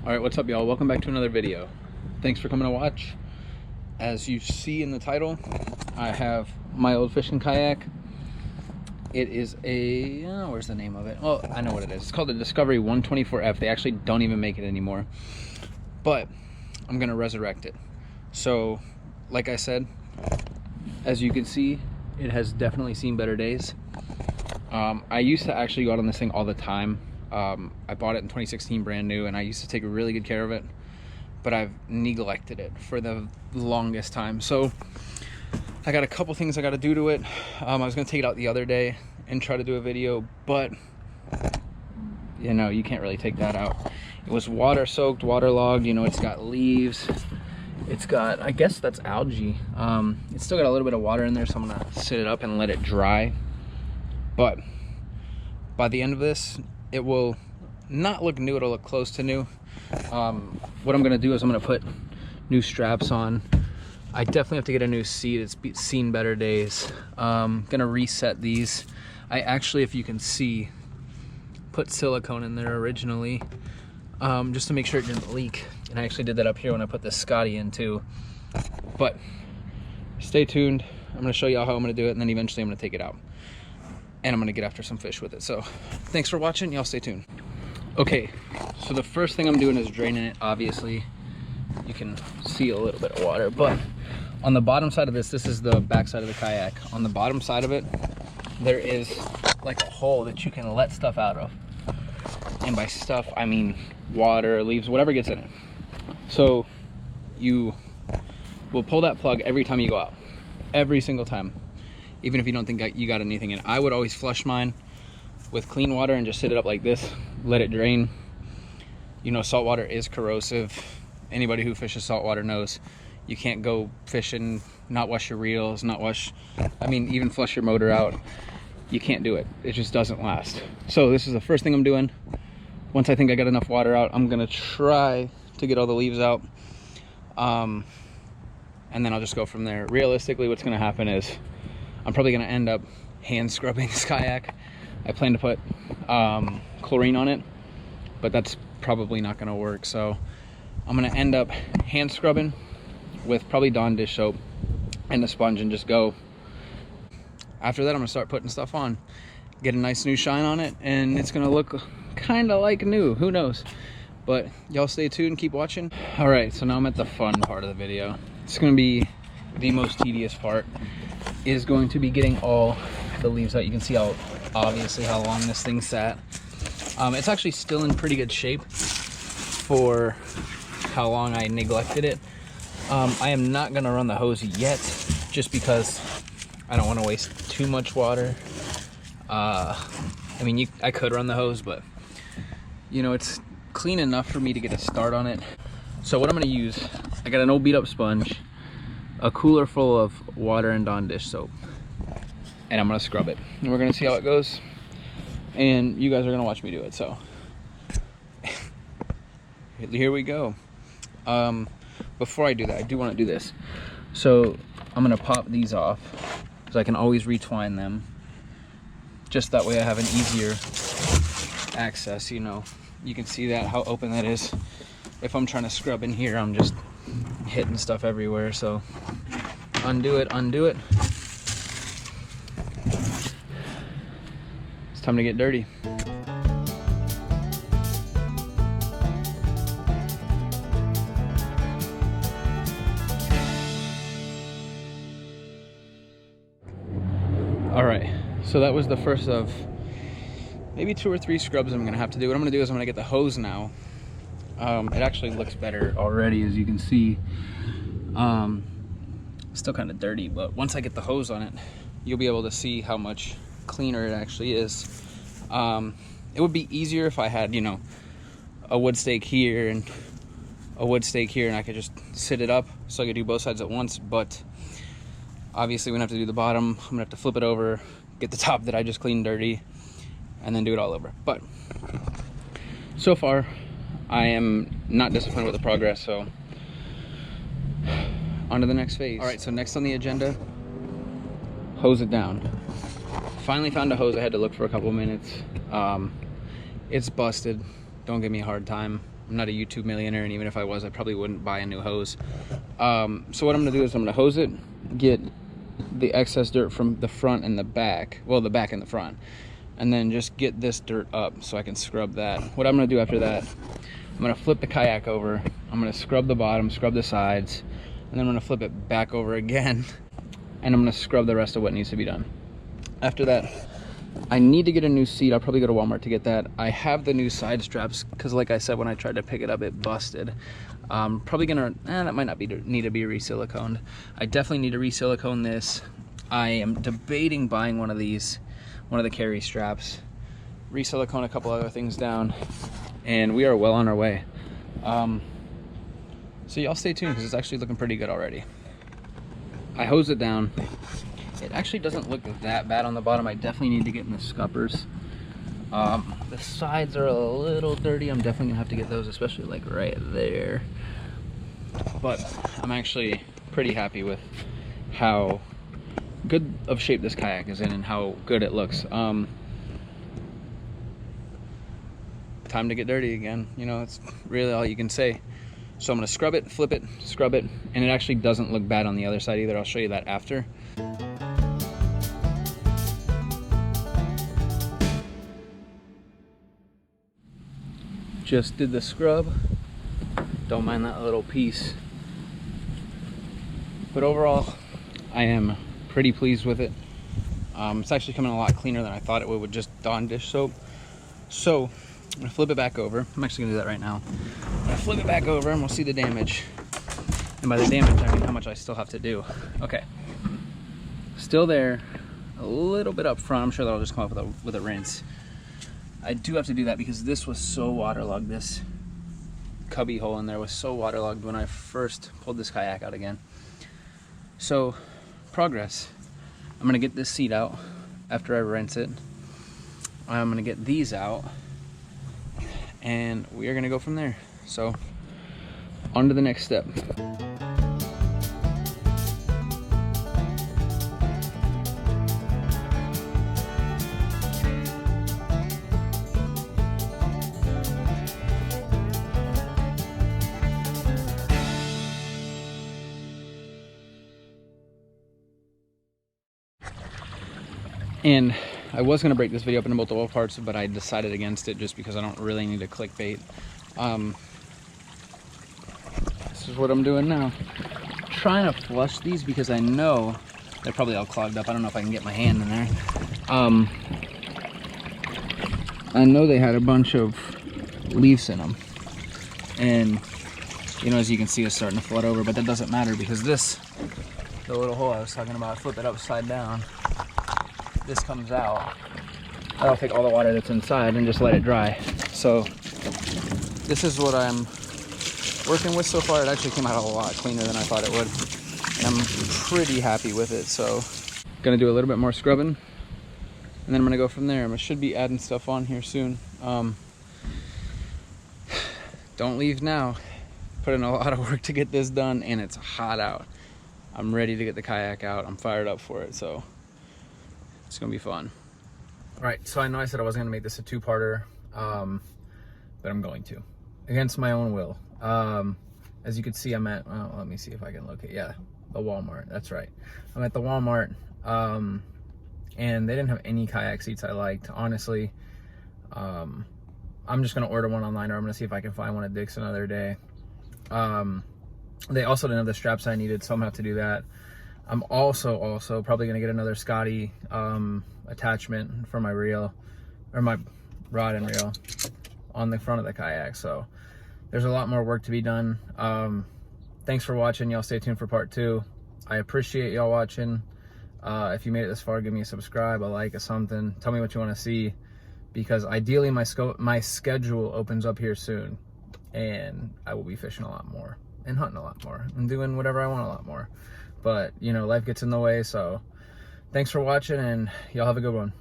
All right, what's up, y'all? Welcome back to another video. Thanks for coming to watch. As you see in the title, I have my old fishing kayak. It is a, where's the name of it? Well, I know what it is. It's called the Discovery 124F. They actually don't even make it anymore, but I'm gonna resurrect it. So, like I said, as you can see, it has definitely seen better days. I used to actually go out on this thing all the time. I bought it in 2016 brand new, and I used to take really good care of it, but I've neglected it for the longest time. So I got a couple things I got to do to it. I was gonna take it out the other day and try to do a video, but you know, you can't really take that out. It was water soaked, waterlogged, you know, it's got leaves, it's got, I guess that's algae. It's still got a little bit of water in there, so I'm gonna sit it up and let it dry. But by the end of this, it will not look new, it'll look close to new. What I'm gonna do is I'm gonna put new straps on. I definitely have to get a new seat. It's seen better days. Gonna reset these. I actually, if you can see, put silicone in there originally, just to make sure it didn't leak. And I actually did that up here when I put the Scotty in too. But stay tuned. I'm gonna show y'all how I'm gonna do it, and then eventually I'm gonna take it out. And I'm gonna get after some fish with it. So thanks for watching, y'all stay tuned. Okay, so the first thing I'm doing is draining it. Obviously, you can see a little bit of water, but on the bottom side of this is the back side of the kayak. On the bottom side of it, there is like a hole that you can let stuff out of. And by stuff, I mean water, leaves, whatever gets in it. So you will pull that plug every time you go out, every single time. Even if you don't think you got anything in it. I would always flush mine with clean water and just sit it up like this, let it drain. You know, salt water is corrosive. Anybody who fishes saltwater knows you can't go fishing, not wash your reels, not wash, I mean, even flush your motor out. You can't do it. It just doesn't last. So this is the first thing I'm doing. Once I think I got enough water out, I'm gonna try to get all the leaves out. And then I'll just go from there. Realistically, what's gonna happen is I'm probably gonna end up hand scrubbing this kayak. I plan to put chlorine on it, but that's probably not gonna work. So I'm gonna end up hand scrubbing with probably Dawn dish soap and a sponge and just go. After that, I'm gonna start putting stuff on, get a nice new shine on it, and it's gonna look kind of like new, who knows? But y'all stay tuned, keep watching. All right, so now I'm at the fun part of the video. It's gonna be the most tedious part, is going to be getting all the leaves out. You can see how, obviously, how long this thing sat. It's actually still in pretty good shape for how long I neglected it. I am not gonna run the hose yet, just because I don't want to waste too much water. I mean, I could run the hose, but you know, it's clean enough for me to get a start on it. So what I'm gonna use, I got an old beat up sponge, a cooler full of water and Dawn dish soap, and I'm gonna scrub it, and we're gonna see how it goes, and you guys are gonna watch me do it. So here we go. Before I do that, I do want to do this. So I'm gonna pop these off so I can always retwine them, just that way I have an easier access. You know, you can see that, how open that is. If I'm trying to scrub in here, I'm just hitting stuff everywhere. So undo it, undo it. It's time to get dirty. All right, so that was the first of maybe 2 or 3 scrubs I'm gonna have to do. What I'm gonna do is I'm gonna get the hose now. It actually looks better already, as you can see. Still kind of dirty, but once I get the hose on it, you'll be able to see how much cleaner it actually is. It would be easier if I had, you know, a wood stake here and a wood stake here, and I could just sit it up so I could do both sides at once. But obviously we're gonna have to do the bottom. I'm gonna have to flip it over, get the top that I just cleaned dirty, and then do it all over. But so far, I am not disappointed with the progress, so on to the next phase. All right, so next on the agenda, hose it down. Finally found a hose. I had to look for a couple minutes. It's busted. Don't give me a hard time. I'm not a YouTube millionaire, and even if I was, I probably wouldn't buy a new hose. So what I'm gonna do is I'm gonna hose it, get the excess dirt from the front and the back, well, the back and the front, and then just get this dirt up so I can scrub that. What I'm gonna do after that, I'm gonna flip the kayak over, I'm gonna scrub the bottom, scrub the sides, and then I'm gonna flip it back over again, and I'm gonna scrub the rest of what needs to be done. After that, I need to get a new seat. I'll probably go to Walmart to get that. I have the new side straps because, like I said, when I tried to pick it up, it busted. Probably gonna, that might not need to be re-siliconed. I definitely need to re-silicone this. I am debating buying one of these, one of the carry straps, re-silicone a couple other things down, and we are well on our way. So y'all stay tuned because it's actually looking pretty good already. I hose it down. It actually doesn't look that bad on the bottom. I definitely need to get in the scuppers. The sides are a little dirty. I'm definitely gonna have to get those, especially like right there. But I'm actually pretty happy with how good of shape this kayak is in and how good it looks. Time to get dirty again. You know, it's really all you can say. So I'm gonna scrub it, flip it, scrub it, and it actually doesn't look bad on the other side either. I'll show you that after. Just did the scrub. Don't mind that little piece. But overall, I am pretty pleased with it. It's actually coming a lot cleaner than I thought it would with just Dawn dish soap. So I'm gonna flip it back over. I'm actually gonna do that right now. I'm gonna flip it back over and we'll see the damage. And by the damage, I mean how much I still have to do. Okay, still there, a little bit up front. I'm sure that'll just come up with a rinse. I do have to do that because this was so waterlogged. This cubby hole in there was so waterlogged when I first pulled this kayak out again. So, progress. I'm gonna get this seat out after I rinse it. I'm gonna get these out, and we are gonna go from there. So, on to the next step. And I was gonna break this video up into multiple parts, but I decided against it just because I don't really need a clickbait. This is what I'm doing now. Trying to flush these because I know they're probably all clogged up. I don't know if I can get my hand in there. I know they had a bunch of leaves in them. And, you know, as you can see, it's starting to flood over, but that doesn't matter because this, the little hole I was talking about, flip it upside down. This comes out. I'll take all the water that's inside and just let it dry. So this is what I'm working with so far. It actually came out a lot cleaner than I thought it would. And I'm pretty happy with it. So gonna do a little bit more scrubbing and then I'm gonna go from there. I should be adding stuff on here soon. Don't leave now. Put in a lot of work to get this done and it's hot out. I'm ready to get the kayak out. I'm fired up for it. So it's gonna be fun. All right, so I know I said I wasn't gonna make this a two-parter, but I'm going to, against my own will. As you can see, I'm at, well, let me see if I can locate, yeah, the Walmart, that's right. I'm at the Walmart, and they didn't have any kayak seats I liked, honestly. I'm just gonna order one online, or I'm gonna see if I can find one at Dick's another day. They also didn't have the straps I needed, so I'm gonna have to do that. I'm also probably gonna get another Scotty attachment for my reel, or my rod and reel on the front of the kayak. So there's a lot more work to be done. Thanks for watching. Y'all stay tuned for part 2. I appreciate y'all watching. If you made it this far, give me a subscribe, a like, or something. Tell me what you want to see, because ideally my schedule opens up here soon and I will be fishing a lot more and hunting a lot more and doing whatever I want a lot more. But, you know, life gets in the way, so thanks for watching, and y'all have a good one.